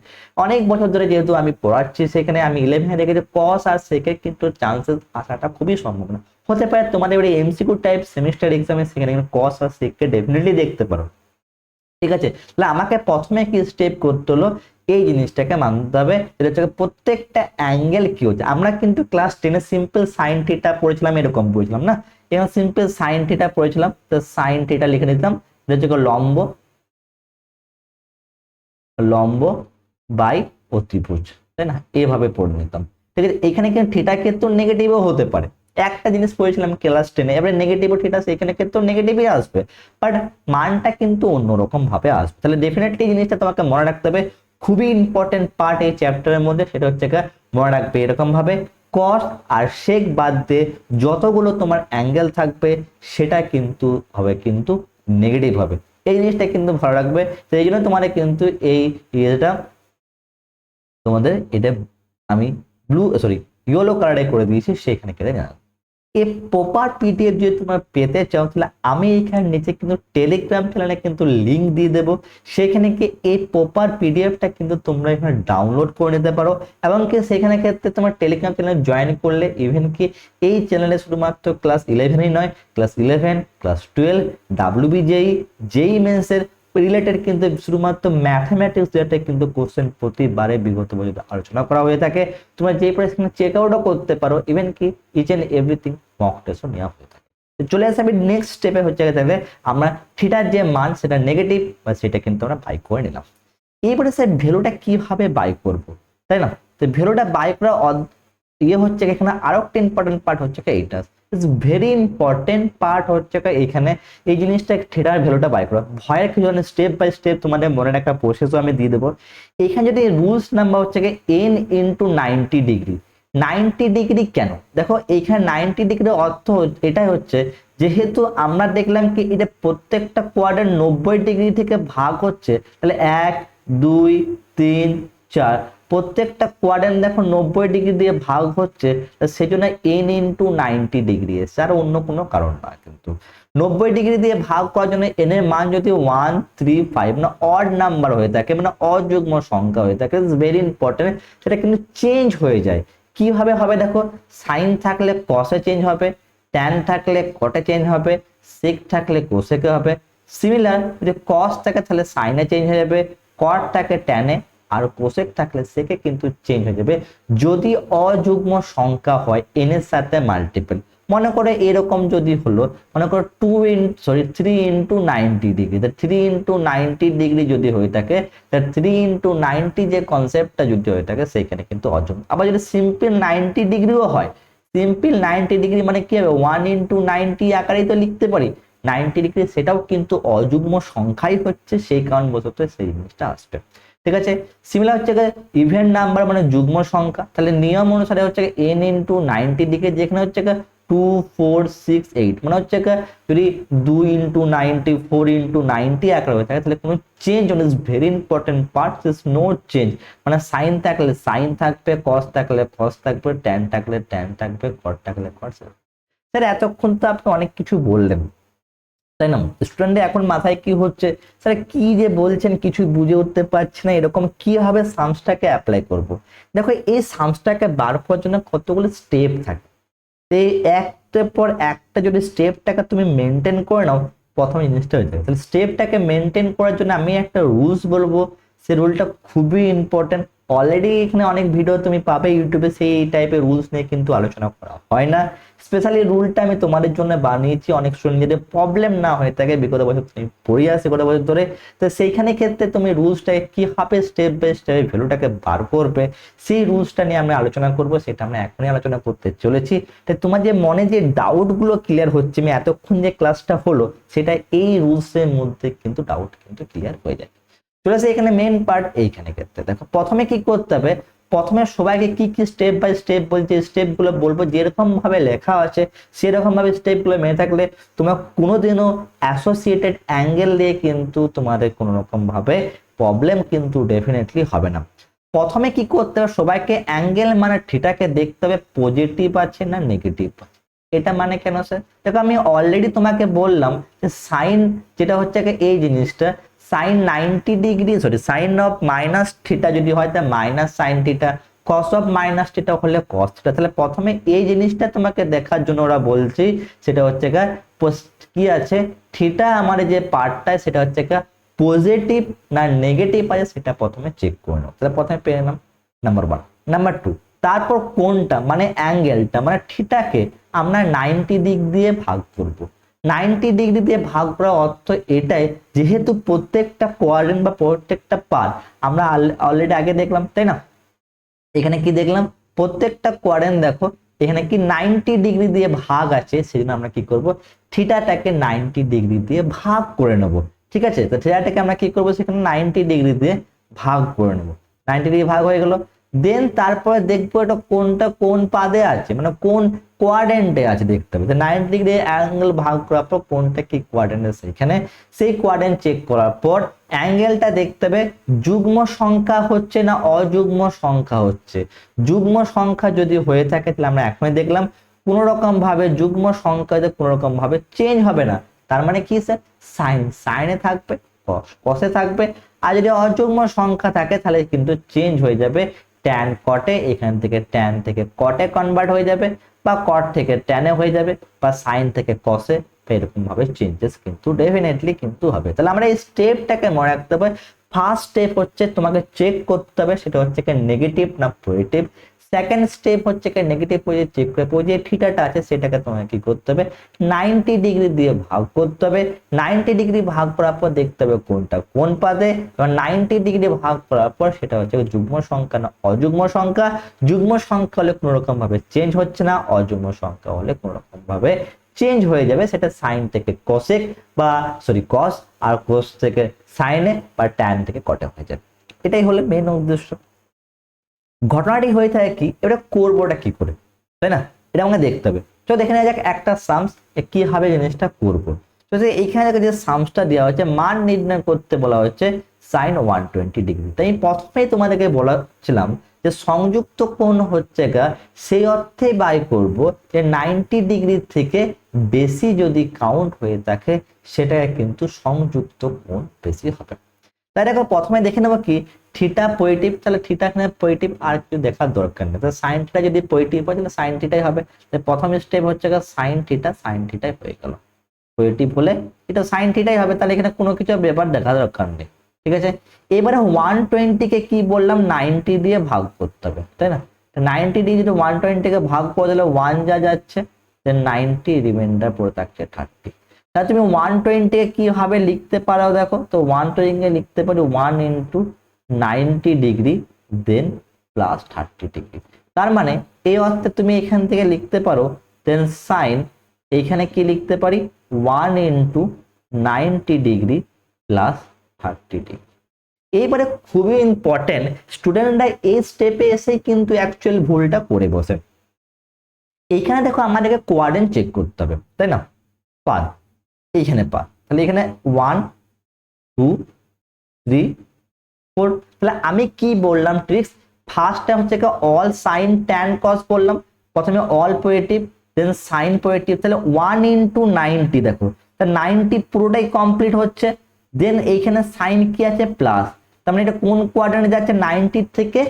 A: অনেক বছর ধরে যেহেতু আমি পড়াচ্ছি, সেখানে আমি 11 দেখেছি কস আর সেকের কিন্তু চান্সেস আসাটা খুবই সম্ভাবনা হতে পারে। তোমাদের এবারে এমসিকিউ টাইপ সেমিস্টার এক্সামে সেখানে কস আর সেককে ডেফিনেটলি দেখতে পারো। ঠিক আছে, তাহলে আমাকে প্রথমে কি স্টেপ করতে হলো, এই জিনিসটাকে মানতে হবে, এটা হচ্ছে প্রত্যেকটা অ্যাঙ্গেল কি হচ্ছে। আমরা কিন্তু ক্লাস 10 সিম্পল সাইন থিটা পড়েছিলাম, এরকম পড়েছিলাম না, এখানে সিম্পল সাইন থিটা পড়েছিলাম, তো সাইন থিটা লিখে দিতাম, এটা হচ্ছে লম্ব, লম্ব বাই অতিভুজ, তাই না, এভাবে পড়ে নিতাম। ঠিক আছে, এখানে কিন্তু থিটা কিন্তু নেগেটিভও হতে পারে। একটা জিনিস পড়েছিলাম ক্লাস 10 এবারে নেগেটিভ থিটা, সেখানে কিন্তু নেগেটিভই আসবে, বাট মানটা কিন্তু অন্যরকম ভাবে আসবে। তাহলে ডেফিনেটলি জিনিসটা তোমাকে মনে রাখতে হবে, খুবই ইম্পর্টেন্ট পার্ট এই চ্যাপ্টারের মধ্যে, সেটা হচ্ছে মনে রাখবে এরকম ভাবে কস আর সেক বাদ দিয়ে যতগুলো তোমার অ্যাঙ্গেল থাকবে সেটা কিন্তু হবে কিন্তু নেগেটিভ হবে। এই জিনিসটা কিন্তু ভালো রাখবে। তো এই জন্য তোমাদের কিন্তু এই ইয়েটা তোমাদের এটা আমি ইয়েলো কালারে করে দিয়েছি, সেখানে কেটে জানা। এই প্রপার পিডিএফ যদি তোমরা পেতে চাও, তাহলে আমি এখানে নিচে কিন্তু টেলিগ্রাম চ্যানেলে কিন্তু লিংক দিয়ে দেবো, সেখানে কি এই প্রপার পিডিএফটা কিন্তু তোমরা এখানে ডাউনলোড করে নিতে পারো। এবং কি সেখানে ক্ষেত্রে তোমার টেলিগ্রাম চ্যানেলে জয়েন করলে ইভেন কি এই চ্যানেলে শুধুমাত্র ক্লাস 11ই নয়, ক্লাস 11, ক্লাস 12, WBJEE, জেই মেন্সের রিলেটেড কিন্তু শুধুমাত্র ম্যাথমেটিক্স রিলেটেড কিন্তু কোশ্চেন প্রতিবারে বিগত বছর আলোচনা করা হয়ে থাকে। তোমরা যে পরিস্থিতি চেক আউটও করতে পারো, ইভেন কি ইচ এন্ড এভরিথিং মক টেস্টও নেওয়া হয়ে থাকে। চলে আসে আমি নেক্সট স্টেপে, হচ্ছে তাহলে আমরা থিটার যে মান সেটা নেগেটিভ বা সেটা কিন্তু আমরা বাই করে নিলাম। এইবারে স্যার ভ্যালুটা কিভাবে বাই করব, তাই না? তো ভ্যালুটা বাই করা হচ্ছে এখানে আরো একটা ইম্পর্টেন্ট পার্ট হচ্ছে এইটা, ভেরি ইম্পর্টেন্ট পার্ট হচ্ছে এখানে এই জিনিসটা থিটার ভ্যালুটা বাই করা। ভয়ের কিছু স্টেপ বাই স্টেপ তোমাদের মনে একটা প্রসেসও আমি দিয়ে দেবো। এখানে যদি রুলস নাম্বার হচ্ছে n ইন্টু 90 ডিগ্রি। 90 ডিগ্রি কেন? দেখো এইখানে 90 ডিগ্রির অর্থ এটাই হচ্ছে, যেহেতু আমরা দেখলাম কি এটা প্রত্যেকটা কোয়াড্রেন্ট 90 ডিগ্রি থেকে ভাগ হচ্ছে, তাহলে 1, 2, 3, 4 প্রত্যেকটা কোয়াড্রেন্ট দেখো 90 ডিগ্রি দিয়ে ভাগ হচ্ছে, সেই জন্য n ইন্টু 90 ডিগ্রি এসছে, আর অন্য কোনো কারণ না। কিন্তু 90 ডিগ্রি দিয়ে ভাগ করার জন্য n এর মান যদি 1, 3, 5 না অড নাম্বার হয়ে থাকে, মানে অযুগ্ম সংখ্যা হয়ে থাকে, ভেরি ইম্পর্টেন্ট, সেটা কিন্তু চেঞ্জ হয়ে যায়। কিভাবে হবে দেখো, সাইন থাকলে কসে চেঞ্জ হবে, ট্যান থাকলে কটে চেঞ্জ হবে, সেক থাকলে কোসেকে হবে। সিমিলার যদি কস থাকে তাহলে সাইনে চেঞ্জ হয়ে যাবে, কট থাকে ট্যানে, আর কোসেক থাকলে সেকে কিন্তু চেঞ্জ হয়ে যাবে যদি অযুগ্ম সংখ্যা হয় n এর সাথে মাল্টিপল। মনে করে এরকম যদি হলো, মনে করো 3 ইন্টু 90 ডিগ্রি, 3 ইন্টু 90 ডিগ্রি যদি হয়ে থাকে, 3 ইন্টু 90 যে কনসেপ্টটা যদি হয়ে থাকে সেখানে কিন্তু অযুগ্ম। আবার যদি সিম্পল 90 ডিগ্রিও হয়, সিম্পল 90 ডিগ্রি মানে কি হবে, 1 ইন্টু 90 আকারেই তো লিখতে পারি 90 ডিগ্রি, সেটাও কিন্তু অযুগ্ম সংখ্যাই হচ্ছে, সেই কারণবশত সেই জিনিসটা আসবে। ঠিক আছে, সিমিলার হচ্ছে ইভেন নাম্বার মানে যুগ্ম সংখ্যা, তাহলে নিয়ম অনুসারে হচ্ছে n ইন্টু 90 ডিগ্রি, যেখানে হচ্ছে 2, 4, 6, 8 মানে হচ্ছে যদি 2 ইন্টু 90, 4 ইন্টু 90 আকারে হয়ে থাকে, তাহলে কোনো change on is very important part, is no change. মানে সাইন থাকলে সাইন থাকবে, কস থাকলে কস থাকবে, ট্যান থাকলে ট্যান থাকবে, কট থাকলে কট। স্যার এতক্ষণ তো আপনি অনেক কিছু বললেন, তাই না? স্টুডেন্টদের এখন মাথায় কি হচ্ছে, স্যার কি যে বলছেন কিছু বুঝে উঠতে পারছি না, এরকম কিভাবে সামসটাকে অ্যাপ্লাই করব। দেখো এই সামসটাকে বার করার জন্য কতগুলো স্টেপ থাকে, এই একটার পর একটা যদি স্টেপটাকে তুমি মেনটেন করে নাও, প্রথম জিনিসটা হয়ে যাবে। তাহলে স্টেপটাকে মেনটেন করার জন্য আমি একটা রুলস বলবো, সেই রুলটা খুবই ইম্পর্টেন্ট, অলরেডি এখানে অনেক ভিডিও তুমি পাবে ইউটিউবে, সেই টাইপের রুলস নিয়ে কিন্তু আলোচনা করা হয় না। স্পেশালি রুলটা আমি তোমাদের জন্য বানিয়েছি, অনেক স্টুডেন্ট যদি প্রবলেম না হয়ে থাকে, বিগত বছর তুমি পড়ে আসে গত বছর ধরে, তো সেইখানে ক্ষেত্রে তুমি রুলসটাকে কিভাবে স্টেপ বাই স্টেপ ভ্যালুটাকে বার করবে, সেই রুলসটা নিয়ে আমরা আলোচনা করব, সেটা আমরা এখনই আলোচনা করতে চলেছি। তাই তোমার যে মনে যে ডাউটগুলো ক্লিয়ার হচ্ছে আমি এতক্ষণ যে ক্লাসটা হলো, সেটা এই রুলসের মধ্যে কিন্তু ডাউট কিন্তু ক্লিয়ার হয়ে যায়। চলে আসে এখানে মেন পার্ট। এইখানে ক্ষেত্রে দেখো প্রথমে কি করতে হবে, প্রথমে সবাইকে কি কি স্টেপ বাই স্টেপ বলছে, স্টেপ গুলো বলবো, যেরকম ভাবে লেখা আছে সেরকম ভাবে স্টেপ গুলো মেনে থাকলে তোমার কোনোদিনও অ্যাসোসিয়েটেড অ্যাঙ্গেল দিয়ে কিন্তু তোমাদের কোনো রকম ভাবে প্রবলেম কিন্তু ডেফিনেটলি হবে না। প্রথমে কি করতে হবে, সবাইকে অ্যাঙ্গেল মানে থিটাকে দেখতে হবে পজিটিভ আছে না নেগেটিভ আছে। এটা মানে কেন স্যার, দেখো আমি অলরেডি তোমাকে বললাম যে সাইন যেটা হচ্ছে এই জিনিসটা, sine 90 degree, sorry sine of minus theta যদি হয় তা minus sine theta, cos of minus theta হলে কস থিটা। তাহলে প্রথমে এই জিনিসটা তোমাকে দেখার জন্য ওরা বলছি, সেটা হচ্ছে কি আছে থিটা আমার যে পার্টটা সেটা হচ্ছে পজিটিভ না নেগেটিভ আছে সেটা প্রথমে চেক করে নাও। তাহলে প্রথমে পেয়ে নাম নাম্বার 1। নাম্বার 2, তারপর কোনটা মানে অ্যাঙ্গেলটা মানে থিটাকে আমরা 90 দিক দিয়ে ভাগ করব। 90 ডিগ্রি দিয়ে ভাগ করার অর্থ এটাই, যেহেতু প্রত্যেকটা কোয়াড্রেন্ট বা প্রত্যেকটা পার্ট আমরা অলরেডি আগে দেখলাম, তাই না? এখানে কি দেখলাম, প্রত্যেকটা কোয়াড্রেন্ট দেখো এখানে কি 90 ডিগ্রি দিয়ে ভাগ আছে, সেজন্য আমরা কি করব, থিটাটাকে 90 ডিগ্রি দিয়ে ভাগ করে নেব। ঠিক আছে, তো থিটাটাকে আমরা কি করব, সেখানে 90 ডিগ্রি দিয়ে ভাগ করে নেব। 90 ডিগ্রি ভাগ হয়ে গেল, দেন তারপরে দেখবো এটা কোনটা কোন পাদে আছে, মানে কোন কোয়াড্রেন্টে আছে দেখতে হবে। 90 ডিগ্রি অ্যাঙ্গেল ভাগ করার পর কোনটা কি কোয়াড্রেন্ট আছে এখানে, সেই কোয়াড্রেন্ট চেক করার পর অ্যাঙ্গেলটা দেখতে হবে যুগ্ম সংখ্যা হচ্ছে না অযুগ্ম সংখ্যা হচ্ছে। যুগ্ম সংখ্যা যদি হয়ে থাকে তাহলে আমরা এখনই দেখলাম কোন রকম ভাবে যুগ্ম সংখ্যাতে কোন রকম ভাবে চেঞ্জ হবে না। তার মানে কি স্যার, সাইন সাইনে থাকবে, কস কসে থাকবে। আর যদি অযুগ্ম সংখ্যা থাকে তাহলে কিন্তু চেঞ্জ হয়ে যাবে ট্যান কটে, এখান থেকে ট্যান থেকে কটে কনভার্ট হয়ে যাবে, বা কট থেকে ট্যানে হয়ে যাবে, বা সাইন থেকে কসে, এরকম ভাবে চেঞ্জেস কিন্তু ডেফিনেটলি কিন্তু হবে। তাহলে আমরা এই স্টেপটাকে মনে রাখতে হবে। ফার্স্ট স্টেপ হচ্ছে তোমাকে চেক করতে হবে সেটা হচ্ছে নেগেটিভ না পজিটিভ। সেকেন্ড স্টেপ হচ্ছে নেগেটিভ পজিটিভ চেক করে যে থিটাটা আছে সেটাকে তোমাকে কি করতে হবে, 90 ডিগ্রি দিয়ে ভাগ করতে হবে। 90 ডিগ্রি ভাগ করার পর দেখতে হবে কোনটা কোন পাদে, এবং 90 ডিগ্রি ভাগ করার পর সেটা হচ্ছে যুগ্ম সংখ্যা না অযুগ্ম সংখ্যা। যুগ্ম সংখ্যা হলে কোনো রকম ভাবে চেঞ্জ হচ্ছে না, অযুগ্ম সংখ্যা হলে কোনো রকম ভাবে চেঞ্জ হয়ে যাবে, সেটা সাইন থেকে কসেক বা সরি কস, আর কস থেকে সাইনে বা ট্যান থেকে কটে হয়ে যাবে। এটাই হলো মেন উদ্দেশ্য। ঘটনাটি হয়ে থাকে কি, এটা করবোটা কি করে, তাই না? এটা আমাকে দেখতে হবে। তো দেখে নেওয়া যাক একটা সামস কিভাবে জিনিসটা করবো। তো এইখানে যে সামসটা দেওয়া হচ্ছে মান নির্ণয় করতে বলা হচ্ছে সাইন 120 ডিগ্রি। তাই প্রথমেই তোমাদেরকে বলেছিলাম যে সংযুক্ত কোণ হচ্ছে সেই অর্থে বাই করব যে 90 ডিগ্রি থেকে বেশি যদি কাউন্ট হয়ে থাকে সেটাকে কিন্তু সংযুক্ত কোণ বেশি হবে। তাই দেখো প্রথমে দেখে নেবো কি থিটা পজিটিভ, তাহলে থিটা এখানে পজিটিভ, আর কিছু দেখার দরকার নেই। তাহলে সাইন থিটা যদি পজিটিভ হয় তাহলে সাইন থিটাই হবে। প্রথম স্টেপ হচ্ছে সাইন থিটাই হয়ে গেল। পজিটিভ হলে এটা সাইন থিটাই হবে, তাহলে এখানে কোনো কিছু ব্যাপার দেখা দরকার নেই। ঠিক আছে, এবারে 120 কে কি বললাম 90 দিয়ে ভাগ করতে হবে, তাই না? 90 দিয়ে যদি 120 কে ভাগ করে দিলে 1 যা যাচ্ছে, দেন 90 রিমাইন্ডার পড়ে থাকছে 30। তাহলে তুমি 120 কে কিভাবে লিখতে পারো দেখো, তো 120 কে লিখতে পারি 1 ইন্টু 90 ডিগ্রি দেন প্লাস 30 ডিগ্রি। তার মানে এই অর্থে তুমি এখান থেকে লিখতে পারো দেন সাইন, এইখানে কি লিখতে পারি 1 ইন্টু 90 ডিগ্রি প্লাস 30 ডিগ্রি। এইবারে খুবই ইম্পর্টেন্ট, স্টুডেন্টরা এই স্টেপে এসে কিন্তু অ্যাকচুয়াল ভুলটা করে বসে। এইখানে দেখো আমাদেরকে কোয়াড্রেন্ট চেক করতে হবে, তাই না? পাদ, এইখানে পাদ, তাহলে এখানে 1 2 3 4। তাহলে আমি কি বললাম ট্রিক্স, ফার্স্টে হচ্ছে অল সাইন ট্যান কস বললাম, প্রথমে অল পজিটিভ দেন সাইন পজিটিভ, তাহলে 1 ইন্টু 90 দেখো, তাহলে 90 পুরোটাই কমপ্লিট হচ্ছে। দেন এইখানে সাইন কি আছে প্লাস, তার মানে এটা কোন কোয়াড্রেন্টে যাচ্ছে 90 থেকে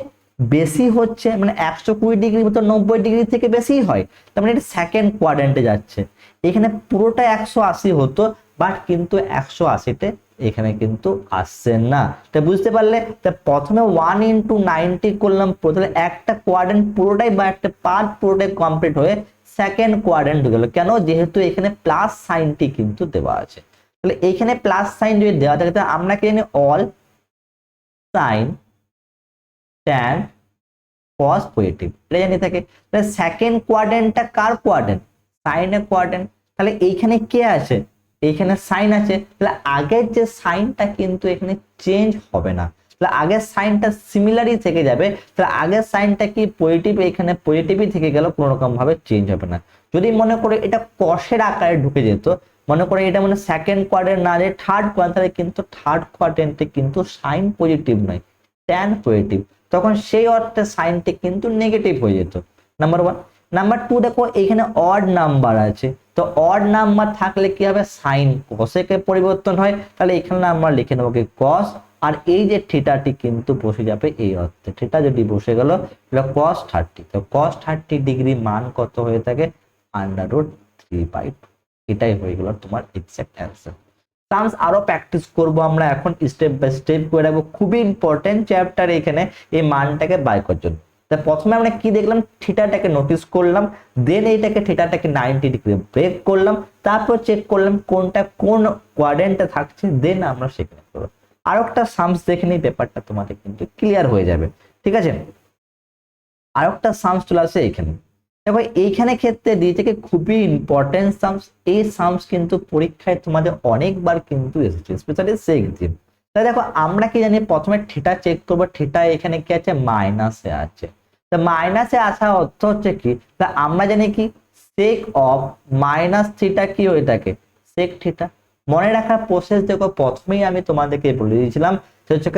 A: বেশি হচ্ছে, মানে 120 ডিগ্রি তো 90 ডিগ্রি থেকে বেশি হয়, তার মানে এটা সেকেন্ড কোয়াড্রেন্টে যাচ্ছে। এখানে পুরোটা 180 হতো, বাট কিন্তু 180-তে এখানে কিন্তু আসছে না। তা বুঝতে পারলে, তা প্রথমে 1 ইন্টু 90 করলাম, প্রথমে একটা কোয়াড্রেন্ট পুরোটাই বা একটা পার্ট পুরোটাই কমপ্লিট হয়ে সেকেন্ড কোয়াড্রেন্ট হয়ে গেল। কেন? যেহেতু এখানে প্লাস সাইনটি কিন্তু দেওয়া আছে। তাহলে এইখানে প্লাস সাইন যদি দেওয়া থাকে তাহলে আমরা কি জানি, অল সাইন ট্যান কস পজিটিভ, এটা জানি থাকে। তাহলে সেকেন্ড কোয়াড্রেন্টটা কার কোয়াড্রেন্ট? সাইনের কোয়াড্রেন্ট। তাহলে এইখানে কে আছে? এইখানে সাইন আছে। তাহলে আগের যে সাইনটা কিন্তু এখানে চেঞ্জ হবে না, তাহলে আগের সাইনটা সিমিলারই থেকে যাবে। তাহলে আগের সাইনটা কি পজিটিভ, এখানে পজিটিভই থেকে গেল, কোনো রকম ভাবে চেঞ্জ হবে না। যদি মনে করে এটা কসের আকারে ঢুকে যেত, মনে করে এটা মানে সেকেন্ড কোয়াড্রেন্ট না যে থার্ড কোয়াড্রেন্ট, তাহলে কিন্তু থার্ড কোয়াড্রেন্টে কিন্তু সাইন পজিটিভ নয়, ট্যান পজিটিভ, তখন সেই অর্থে সাইনটি কিন্তু নেগেটিভ হয়ে যেত। নাম্বার 1। নাম্বার 2, দেখো এখানে অড নাম্বার আছে, তো অড নাম্বার থাকলে কি হবে, সাইন কসেকে পরিবর্তন হয়। তাহলে এখানে আমরা লিখে নেবো কি কস, আর এই যে থিটাটি কিন্তু বসে যাবে এই অর্থে, থিটা যদি বসে গেল তাহলে cos 30, তো cos 30 ডিগ্রি মান কত হয়ে থাকে, √3/2। এটাই হয়ে গেল তোমার এক্সাক্ট অ্যান্সার। সামস আরো প্র্যাকটিস করব আমরা এখন, স্টেপ বাই স্টেপ করে রাখবো, খুবই ইম্পর্টেন্ট চ্যাপ্টার এখানে এই মানটাকে বাই করার জন্য। তা প্রথমে আমরা কি দেখলাম, থিটাটাকে নোটিস করলাম, দেন এইটাকে থিটাটাকে 90 ডিগ্রি ব্রেক করলাম, তারপর চেক করলাম কোনটা কোন কোয়াড্রেন্টে থাকছে, দেন আমরা সেখানে করবো। আর একটা সামস দেখে নিই, ব্যাপারটা তোমাদের কিন্তু ক্লিয়ার হয়ে যাবে, ঠিক আছে। আর একটা সামস চলে আসে এখানে, দেখো এইখানে ক্ষেত্রে দিয়েছে কি খুবই ইম্পর্টেন্ট সামস। এই সামস কিন্তু পরীক্ষায় তোমাদের অনেকবার কিন্তু এসেছে, স্পেশালি সেক্সিম। তাই দেখো আমরা কি জানি, প্রথমে থিটা চেক করবো, থিটা এখানে কি আছে, মাইনাসে আছে। তা মাইনাসে আসা অর্থ হচ্ছে কি, তা আমরা জানি কি সেক অফ মাইনাস থিটা কি হয়ে থাকে, সেক থিটা। মনে রাখার প্রসেস দেখো, প্রথমেই আমি তোমাদেরকে বলে দিয়েছিলাম হচ্ছে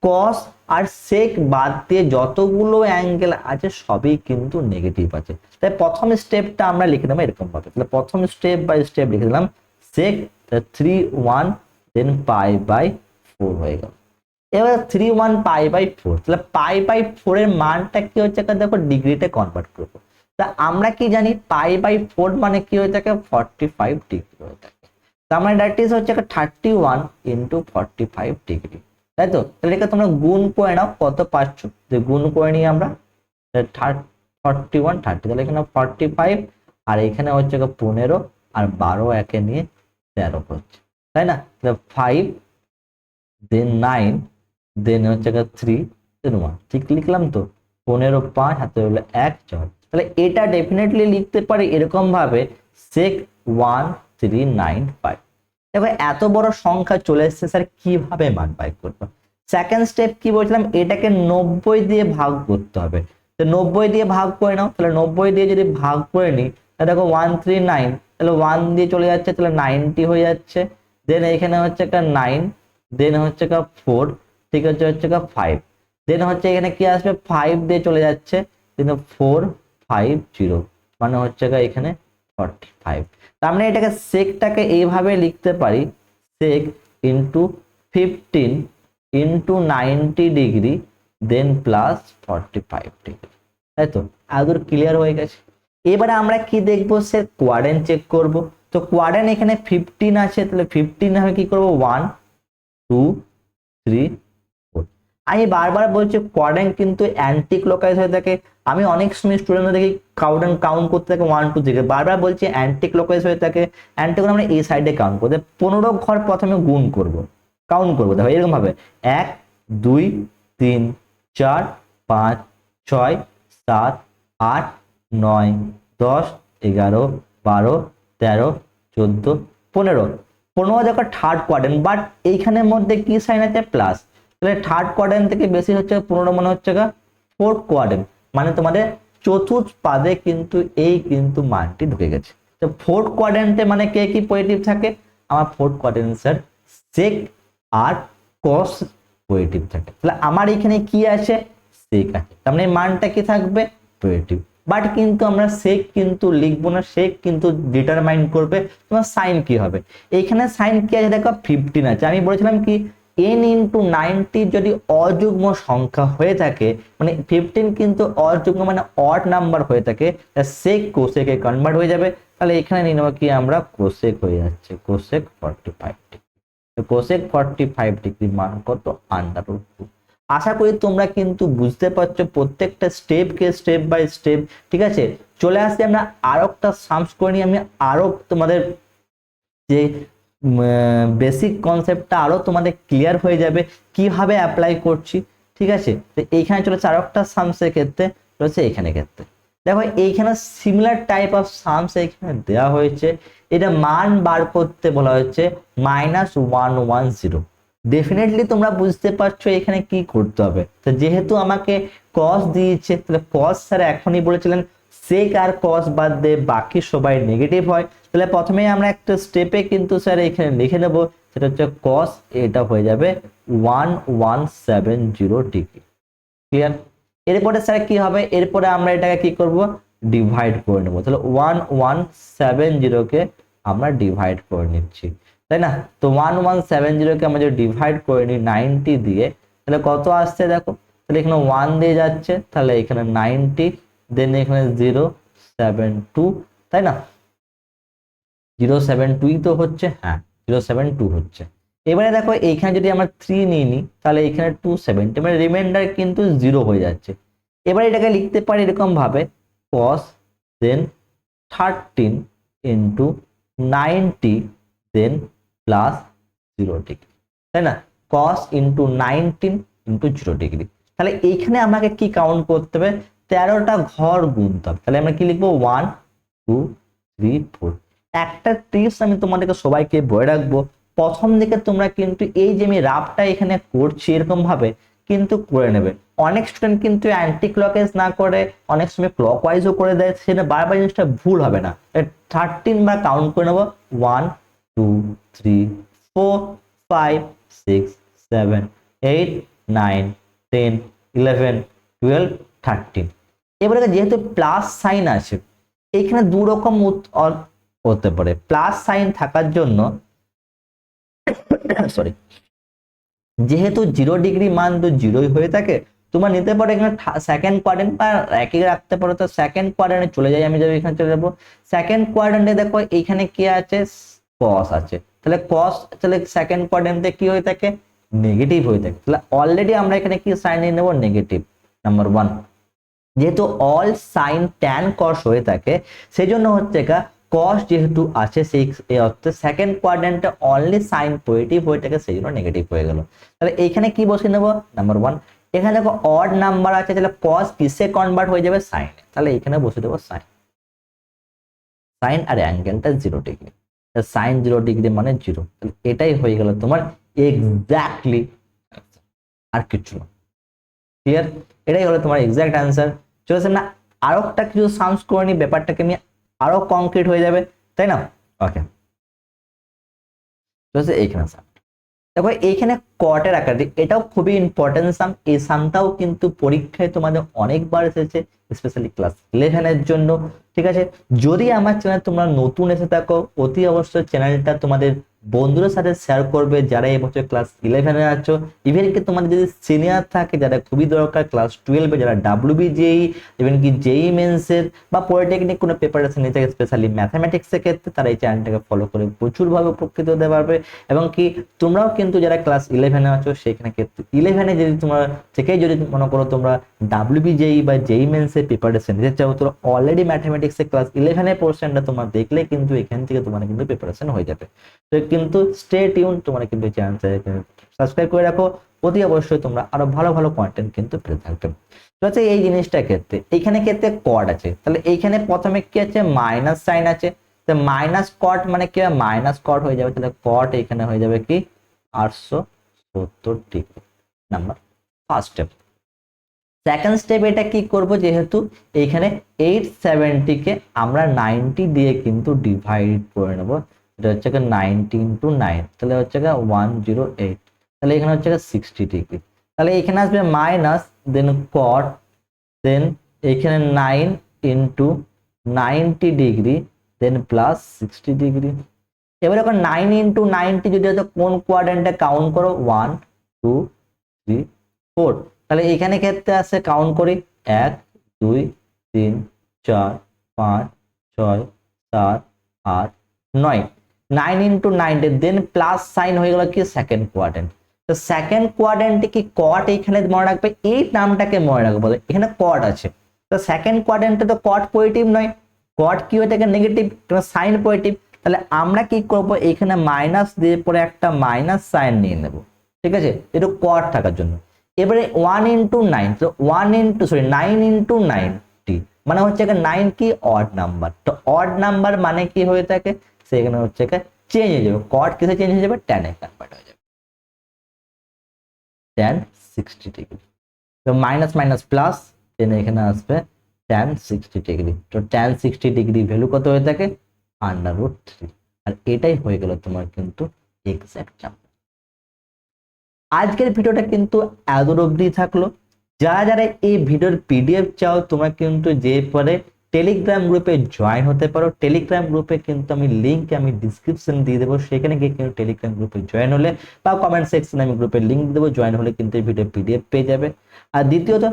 A: কস আর সেক বাদ দিয়ে যতগুলো অ্যাঙ্গেল আছে সবই কিন্তু নেগেটিভ আছে। তাই প্রথম স্টেপটা আমরা লিখে নেবো এরকম ভাবে, তাহলে প্রথম স্টেপ বাই স্টেপ লিখে দিলাম সেক 3/1 দেন π/4 হয়ে গেল। এবার 3/1 π/4, তাহলে π/4 এর মানটা কি হচ্ছে, দেখো ডিগ্রিতে কনভার্ট করবো। তা আমরা কি জানি π/4 মানে কি হয়ে থাকে, 45 ডিগ্রি হয়ে থাকে। তার মানে দ্যাট ইজ হচ্ছে 31 ইন্টু 45 ডিগ্রি, তাই তো। তাহলে এটা তোমরা গুণ করে নাও, কত পাচ্ছ, যে গুণ করে নিই আমরা 41 30, তাহলে এখানে 45 আর এখানে হচ্ছে 15 আর 12 একে নিয়ে 13 হচ্ছে, তাই না। 5 দেন 9 দেন হচ্ছে 3 দেন 1, ঠিক লিখলাম তো। 15 5 হাতে হলো 1 4, তাহলে এটা ডেফিনেটলি লিখতে পারি এরকম ভাবে sec 1395। দেখো এত বড় সংখ্যা চলে এসেছে, স্যার কিভাবে মান বাই করবো। সেকেন্ড স্টেপ কি বলছিলাম, এটাকে 90 দিয়ে ভাগ করতে হবে। তো 90 দিয়ে ভাগ করে নাও, তাহলে 90 দিয়ে যদি ভাগ করে নিই তাহলে দেখো 139, তাহলে 1 দিয়ে চলে যাচ্ছে, তাহলে 90 হয়ে যাচ্ছে। দেন এখানে হচ্ছে 9, দেন হচ্ছে 4, ঠিক আছে হচ্ছে 5, দেন হচ্ছে এখানে কি আসবে 5 দিয়ে চলে যাচ্ছে, কিন্তু 450 মানে হচ্ছে এখানে 45। তার মানে এটাকে সেকটাকে এইভাবে লিখতে পারি, সেক ইন্টু 15 ইন্টু 90 ডিগ্রি দেন প্লাস 45 ডিগ্রি, তাই তো। এতদূর ক্লিয়ার হয়ে গেছে। এবারে আমরা কি দেখবো, সে কোয়াড্রেন্ট চেক করব। তো কোয়াড্রেন্ট এখানে 15 আছে, তাহলে 15 হবে কি করবো 1 2 3 4। আমি বারবার বলছি কোয়াড্রেন্ট কিন্তু অ্যান্টি ক্লকওয়াইজ হয়ে থাকে। আমি অনেক সময় স্টুডেন্টদের দেখি কাউন্ট করতে থাকে 1 2 3, বারবার বলছি অ্যান্টি ক্লকওয়াইজ হয়ে থাকে। অ্যান্টি আমরা এই সাইডে কাউন্ট করবো, 15 ঘর প্রথমে গুণ করব, কাউন্ট করবো, দেখো এরকম ভাবে 1 2 3 4 5 6 7 8 9 10 11 12 13 14 15 দেখো থার্ড কোয়াড্রেন্ট, বাট এইখানের মধ্যে কি সাইন আছে, প্লাস। তাহলে থার্ড কোয়াড্রেন্ট থেকে বেশি হচ্ছে 15 মনে হচ্ছে ফোর্থ কোয়াড্রেন্ট, মানে তোমাদের চতুর্থ পাদে কিন্তু এই কিন্তু মানটি ঢুকে গেছে। তো ফোর্থ কোয়াড্রেন্টে মানে কে কি পজিটিভ থাকে, আমার ফোর্থ কোয়াড্রেন্ট স্যার সেক আর কস পজিটিভ থাকে। তাহলে আমার এখানে কি আছে, সেক আছে, তার মানে মানটা কি থাকবে, পজিটিভ। বাট কিন্তু আমরা সেক কিন্তু লিখবো না, সেক কিন্তু ডিটারমাইন করবে তোমার সাইন কি হবে। এখানে সাইন কি আছে দেখো 15 আছে, আমি বলেছিলাম কি n ইন্টু 90 যদি অযুগ্ম সংখ্যা হয়ে থাকে, মানে 15 কিন্তু অযুগ্ম মানে অড নাম্বার হয়ে থাকে, সেক কোসেকে কনভার্ট হয়ে যাবে। তাহলে এখানে নিয়ে নেবো কি আমরা, কোসেক হয়ে যাচ্ছে, কোসেক 45। কোসেক 45 ডিগ্রি মান কত √2। আশা করি তোমরা কিন্তু বুঝতে পারছো প্রত্যেকটা স্টেপকে স্টেপ বাই স্টেপ। ঠিক আছে, চলে আসছি আমরা আরো একটা সামস করে নিই। আমি আরো তোমাদের যে বেসিক কনসেপ্টটা আরো তোমাদের ক্লিয়ার হয়ে যাবে কিভাবে অ্যাপ্লাই করছি। ঠিক আছে, তো এইখানে চলেছে আরো একটা সামসের ক্ষেত্রে চলেছে এখানে ক্ষেত্রে। দেখো এইখানে সিমিলার টাইপ অফ সামস এখানে দেওয়া হয়েছে। এটা মান বার করতে বলা হচ্ছে -110। ডেফিনেটলি তোমরা বুঝতে পারছো এখানে কি করতে হবে। তো যেহেতু আমাকে কস দিয়েছে, তাহলে কস স্যার এখনই বলেছিলেন সেক আর কস বাদ দিয়ে বাকি সবাই নেগেটিভ হয়। তাহলে প্রথমে আমরা একটা স্টেপে কিন্তু স্যার এখানে লিখে নেব, সেটা হচ্ছে কস, এটা হয়ে যাবে 1170 ডিগ্রি। ক্লিয়ার? এরপরে স্যার কি হবে, এরপরে আমরা এটাকে কি করব, ডিভাইড করে নেব। তাহলে 1170 কে আমরা ডিভাইড করে নিচ্ছি, তাই না? তো 1170 কে আমরা যদি ডিভাইড করে নিই 90 দিয়ে, তাহলে কত আসছে দেখো। তাহলে এখানে 1 দিয়ে যাচ্ছে, তাহলে এখানে 90, দেন এখানে 072, তাই না? 072 তো হচ্ছে, হ্যাঁ 072 হচ্ছে। এবারে দেখো এইখানে যদি আমরা 3 নিয়ে নিই, তাহলে এখানে 270, মানে রিমাইন্ডার কিন্তু 0 হয়ে যাচ্ছে। এবারে এটাকে লিখতে পারি এরকম ভাবে, cos দেন 13 ইন্টু 90 দেন প্লাস 0 ডিগ্রি, তাই না? cos into 19 into 0 degree. তাহলে এইখানে আমাকে কি কাউন্ট করতে হবে, 13টা ঘর গুনতে হবে। তাহলে আমরা কি লিখবো, 1 2 3 4। একটা টিপস আমি তোমাদেরকে সবাইকে বলে রাখবো, প্রথম দিকে তোমরা কিন্তু এই যে আমি রাফটা এখানে করছি এরকম ভাবে কিন্তু করে নেবে। অনেক স্টুডেন্ট কিন্তু অ্যান্টি ক্লকওয়াইজ না করে অনেক সময় ক্লকওয়াইজও করে দেয়, সেটা বারবার জিনিসটা ভুল হবে না। 13 বার কাউন্ট করে নেবো, 1 2 3 4 5 6 7 8 9 10 11 12 13। এবারে যেহেতু প্লাস সাইন আছে, এখানে দু রকম হতে পারে। প্লাস সাইন থাকার জন্য সরি, যেহেতু 0 ডিগ্রি মান তো 0ই হয়ে থাকে, তোমরা নিতে পারো এখানে সেকেন্ড কোয়াড্রেন্ট বা একই রাখতে পারো। তো সেকেন্ড কোয়াড্রেন্টে চলে যাই, আমি যাবো এখানে চলে যাবো সেকেন্ড কোয়াড্রেন্টে। দেখো এইখানে কি আছে, কস আছে। তাহলে কস, তাহলে সেকেন্ড কোয়াড্রেন্টে কি হয়ে থাকে, নেগেটিভ হয়ে থাকে। তাহলে অলরেডি আমরা এখানে কি সাইন নিয়ে নেবো, নেগেটিভ, নাম্বার 1। যেহেতু অল সাইন ট্যান কস হয়ে থাকে, সেই জন্য হচ্ছে কস যেহেতু আছে সেই অর্থে সেকেন্ড কোয়াড্রেন্টে অনলি সাইন পজিটিভ হয়ে থাকে, সেই জন্য নেগেটিভ হয়ে গেল। তাহলে এইখানে কি বসিয়ে নেবো, নাম্বার 1। এখানে দেখো অড নাম্বার আছে, তাহলে কস কিসে কনভার্ট হয়ে যাবে, সাইনে। তাহলে এখানে বসে দেবো সাইন। সাইন আর অ্যাঙ্গেলটা 0 ডিগ্রি, সাইন 0 ডিগ্রি মানে 0। তাহলে এটাই হয়ে গেল তোমার এক্স্যাক্টলি, আর কিছু না। ক্লিয়ার? এটাই হলো তোমার এক্সাক্ট অ্যান্সার। চলেছে না, আরো একটা কিছু সামস করে নি, ব্যাপারটাকে নিয়ে আরো কংক্রিট হয়ে যাবে, তাই না? ওকে, চলেছে এইখানে সাম। দেখো এইখানে কটের আকারে, এটাও খুবই ইম্পর্টেন্ট সাম। এই সামটাও কিন্তু পরীক্ষায় তোমাদের অনেকবার এসেছে, স্পেশালি ক্লাস 11 এর জন্য। ঠিক আছে, যদি আমার চ্যানেল তোমরা নতুন এসে থাকো, অতি অবশ্যই চ্যানেলটা তোমাদের বন্ধুদের সাথে শেয়ার করবে যারা এবছর ক্লাস 11 এ আছো। ইভেন কি তোমাদের যদি সিনিয়র থাকে, যারা খুবই দরকার ক্লাস 12 এ, যারা WBJEE, ইভেন কি JEE মেন্সের বা পলিটেকনিক কোনো প্রিপারেশন নিতে, স্পেশালি ম্যাথামেটিক্স এর ক্ষেত্রে, তারা এই চ্যানেলটাকে ফলো করে প্রচুরভাবে উপকৃত হতে পারবে। এবং কি তোমরাও কিন্তু যারা ক্লাস 11 এ আছো, সেখানে ক্ষেত্রে 11 এ যদি তোমরা থেকেই যদি মনে করো তোমরা WBJEE বা JEE মেন্সের প্রিপারেশন নিতে চাও, তো অলরেডি ম্যাথামেটিক্স এর ক্লাস 11 এর পোর্শনটা তোমরা দেখলে কিন্তু এখান থেকে তোমার কিন্তু প্রিপারেশন হয়ে যাবে। তো কিন্তু স্টে টিউন, তোমরা কিন্তু চ্যানেলটা সাবস্ক্রাইব করে রাখো, অতি অবশ্যই তোমরা আরো ভালো ভালো কন্টেন্ট কিন্তু পেতে থাকবে। তো হচ্ছে এই জিনিসটার ক্ষেত্রে, এইখানে ক্ষেত্রে কট আছে, তাহলে এইখানে প্রথমে কি আছে, মাইনাস সাইন আছে। তো মাইনাস কট মানে কি, মাইনাস কট হয়ে যাবে। তাহলে কট এখানে হয়ে যাবে কি 870 degree, number first step. Second step এটা কি করব, যেহেতু এইখানে 870 কে আমরা 90 দিয়ে কিন্তু ডিভাইড করে নেব। এটা হচ্ছে 90 ইন্টু 9, তাহলে হচ্ছে 108। তাহলে এখানে হচ্ছে 60 ডিগ্রি। তাহলে এখানে আসবে মাইনাস, দেন কট, দেন এখানে 9 ইন্টু 90 ডিগ্রি, দেন প্লাস 60 ডিগ্রি। এবার এখন 9 ইন্টু 90 যদি হতো কোন কোয়াড্রেন্টে কাউন্ট করো, 1 2 3 4। তাহলে এখানে ক্ষেত্রে আসে কাউন্ট করি, 1 2 3 4 5 6 7 8 9। 9 × 90, দেন প্লাস সাইন হয়ে গেল কি সেকেন্ড কোয়াড্রেন্ট। তো সেকেন্ড কোয়াড্রেন্টে কি কট এখানে মনে রাখবে, এই নামটাকে মনে রাখবে, বলে এখানে কট আছে। তো সেকেন্ড কোয়াড্রেন্টে তো কট পজিটিভ নয়, কট কি হয়ে থাকে নেগেটিভ, সাইন পজিটিভ। তাহলে আমরা কি করব, এখানে মাইনাস দিয়ে পরে একটা মাইনাস সাইন নিয়ে নেব, ঠিক আছে, এটা কট থাকার জন্য। এবারে 1 × 9, তো 9 × 90 মানে হচ্ছে 9 কি অড নাম্বার। তো অড নাম্বার মানে কি হয়ে থাকে, সেখানে হচ্ছে চেঞ্জ হয়ে যাবে, কট কিসে চেঞ্জ হয়ে যাবে, ট্যান এ কনভার্ট হয়ে যাবে, ট্যান 60°। তো মাইনাস মাইনাস প্লাস, দেন এখানে আসবে ট্যান 60°। তো ট্যান 60° ভ্যালু কত হয়ে থাকে, √3। আর এটাই হয়ে গেল তোমার কিন্তু এক্সাক্ট নাম্বার। আজকের ভিডিওটা কিন্তু এত অবধি থাকলো। যারা যারা এই ভিডিওর পিডিএফ চাও, তোমরা কিন্তু যে পরে টেলিগ্রাম গ্রুপে জয়েন হতে পারো। টেলিগ্রাম গ্রুপে কিন্তু আমি লিঙ্ক আমি ডিসক্রিপশন দিয়ে দেবো, সেখানে গিয়ে কিন্তু টেলিগ্রাম গ্রুপে জয়েন হলে বা কমেন্ট সেকশনে আমি গ্রুপের লিঙ্ক দেবো, জয়েন হলে কিন্তু এই ভিডিও পিডিএফ পেয়ে যাবে। আর দ্বিতীয়ত,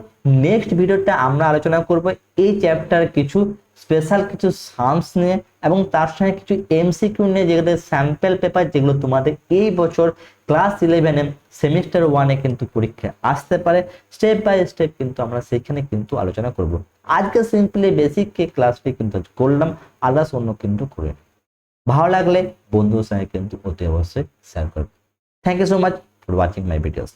A: নেক্সট ভিডিওটা আমরা আলোচনা করব এই চ্যাপ্টার কিছু স্পেশাল কিছু সামস নিয়ে এবং তার সঙ্গে কিছু এমসিকিউ নিয়ে, যেগুলো স্যাম্পল পেপার, যেগুলো তোমাদের এই বছর ক্লাস 11 সেমিস্টার 1 কিন্তু পরীক্ষা আসতে পারে। স্টেপ বাই স্টেপ কিন্তু আমরা সেখানে কিন্তু আলোচনা করব। আজকে সিম্পলি বেসিক কে ক্লাসটি কিন্তু করলাম, আদার্স অন্য কিন্তু করে। ভালো লাগলে বন্ধুর সঙ্গে কিন্তু অতি অবশ্যই শেয়ার করবে। Thank you so much for watching my videos.